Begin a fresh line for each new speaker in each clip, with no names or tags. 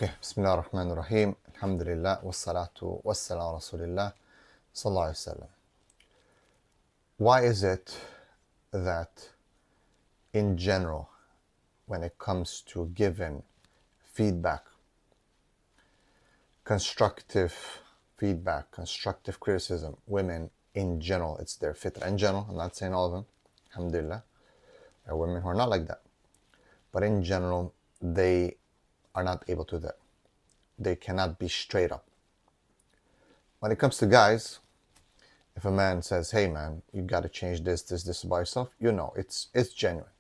Okay, Bismillah ar-Rahman ar-Rahim. Alhamdulillah, wassalatu wassalamu Rasulillah sallallahu alaihi wasallam. Why is it that in general, when it comes to giving feedback, constructive feedback, constructive criticism, women in general, it's their fitrah. In general, I'm not saying all of them, alhamdulillah, there are women who are not like that. But in general, they are not able to do that. They cannot be straight up. When it comes to guys, if a man says, hey man, you got to change this about yourself, you know, it's genuine.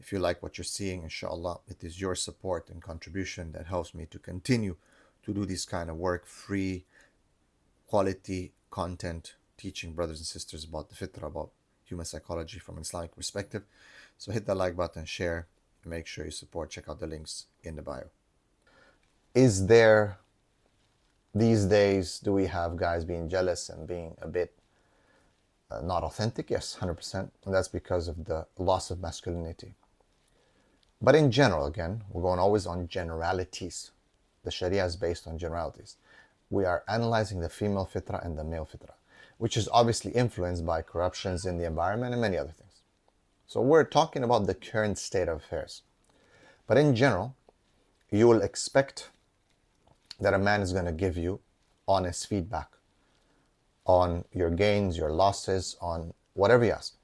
If you like what you're seeing, inshallah, it is your support and contribution that helps me to continue to do this kind of work, free, quality content, teaching brothers and sisters about the fitrah, about human psychology from an Islamic perspective. So hit that like button, share, and make sure you support. Check out the links in the bio. Is there, these days, do we have guys being jealous and being a bit not authentic? Yes, 100%. And that's because of the loss of masculinity. But in general, again, we're going always on generalities. The Sharia is based on generalities. We are analyzing the female fitrah and the male fitrah, which is obviously influenced by corruptions in the environment and many other things. So we're talking about the current state of affairs. But in general, you will expect that a man is going to give you honest feedback on your gains, your losses, on whatever you ask.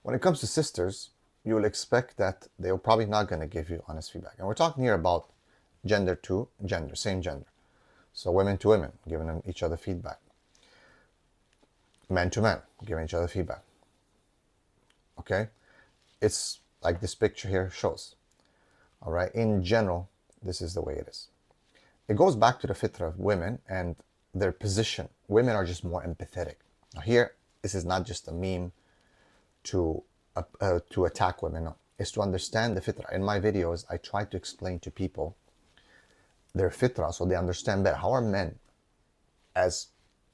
When it comes to sisters, you will expect that they're probably not going to give you honest feedback. And we're talking here about gender to gender, same gender. So women to women, giving them each other feedback. Men to men, giving each other feedback. Okay? It's like this picture here shows. All right? In general, this is the way it is. It goes back to the fitrah of women and their position. Women are just more empathetic. Now here, this is not just a meme to attack women. No, it's to understand the fitrah. In my videos, I try to explain to people their fitrah so they understand better. How are men as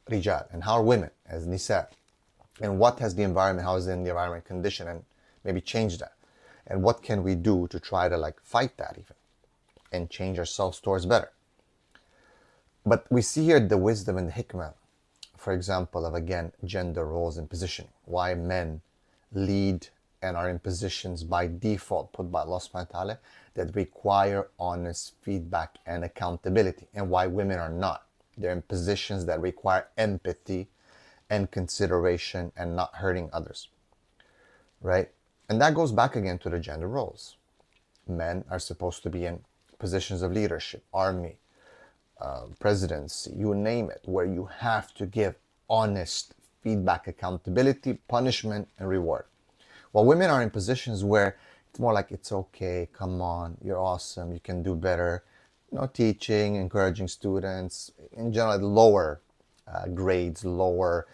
rijal and how are women as nisa? And what has the environment, how is the environment conditioned, and maybe change that? And what can we do to try to fight that even and change ourselves towards better? But we see here the wisdom and the hikmah, for example, of again, gender roles and positioning. Why men lead and are in positions by default put by Allah subhanahu wa ta'ala that require honest feedback and accountability, and why women are not. They're in positions that require empathy and consideration and not hurting others, right? And that goes back again to the gender roles. Men are supposed to be in positions of leadership, army, presidency, you name it, where you have to give honest feedback, accountability, punishment, and reward. While women are in positions where it's more like, it's okay, come on, you're awesome, you can do better. You know, teaching, encouraging students, in general, lower grades, lower,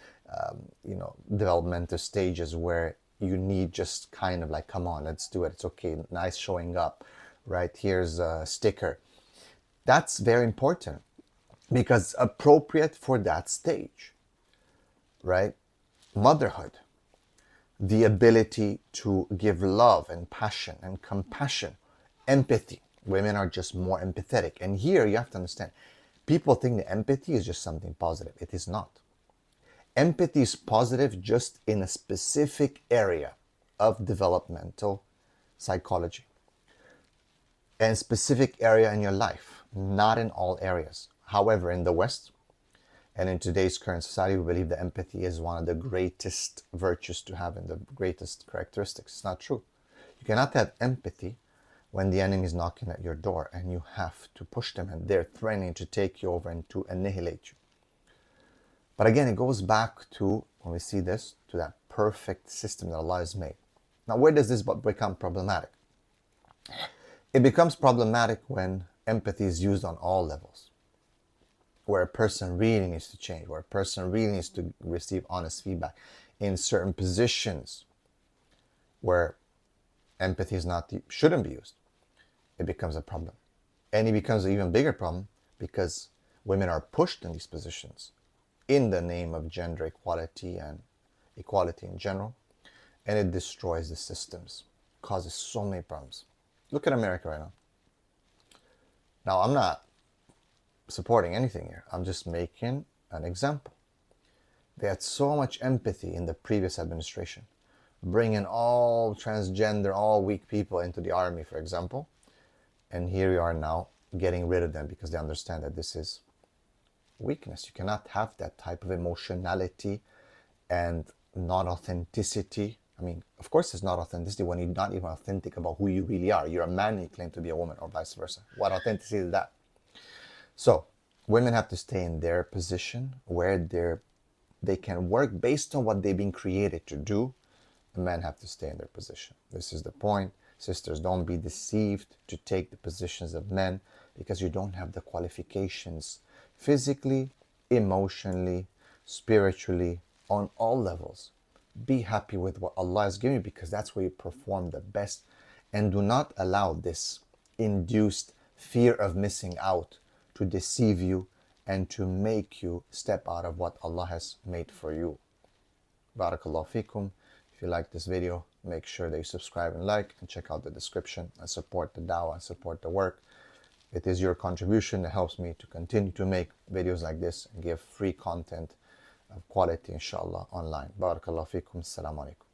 developmental stages where you need just kind of like, come on, let's do it. It's okay, nice showing up, right? Here's a sticker. That's very important because it's appropriate for that stage, right? Motherhood, the ability to give love and passion and compassion, empathy. Women are just more empathetic. And here you have to understand, people think that empathy is just something positive. It is not. Empathy is positive just in a specific area of developmental psychology and specific area in your life, not in all areas. However, in the West and in today's current society, we believe that empathy is one of the greatest virtues to have and the greatest characteristics. It's not true. You cannot have empathy when the enemy is knocking at your door and you have to push them and they're threatening to take you over and to annihilate you. But again, it goes back to, when we see this, to that perfect system that Allah has made. Now, where does this become problematic? It becomes problematic when empathy is used on all levels, where a person really needs to change, where a person really needs to receive honest feedback in certain positions where empathy shouldn't be used. It becomes a problem. And it becomes an even bigger problem because women are pushed in these positions in the name of gender equality and equality in general, and it destroys the systems, causes so many problems. Look at America right now. Now, I'm not supporting anything here. I'm just making an example. They had so much empathy in the previous administration, bringing all transgender, all weak people into the army, for example. And here we are now getting rid of them because they understand that this is weakness. You cannot have that type of emotionality and not authenticity. I mean, of course, it's not authenticity when you're not even authentic about who you really are. You're a man and you claim to be a woman, or vice versa. What authenticity is that? So, women have to stay in their position where they can work based on what they've been created to do. The men have to stay in their position. This is the point. Sisters, don't be deceived to take the positions of men because you don't have the qualifications physically, emotionally, spiritually, on all levels. Be happy with what Allah has given you because that's where you perform the best. And do not allow this induced fear of missing out to deceive you and to make you step out of what Allah has made for you. Barakallahu fikum. If you like this video, make sure that you subscribe and like and check out the description and support the dawah and support the work. It is your contribution that helps me to continue to make videos like this and give free content of quality, inshallah, online. Barakallahu fikum. Assalamu alaikum.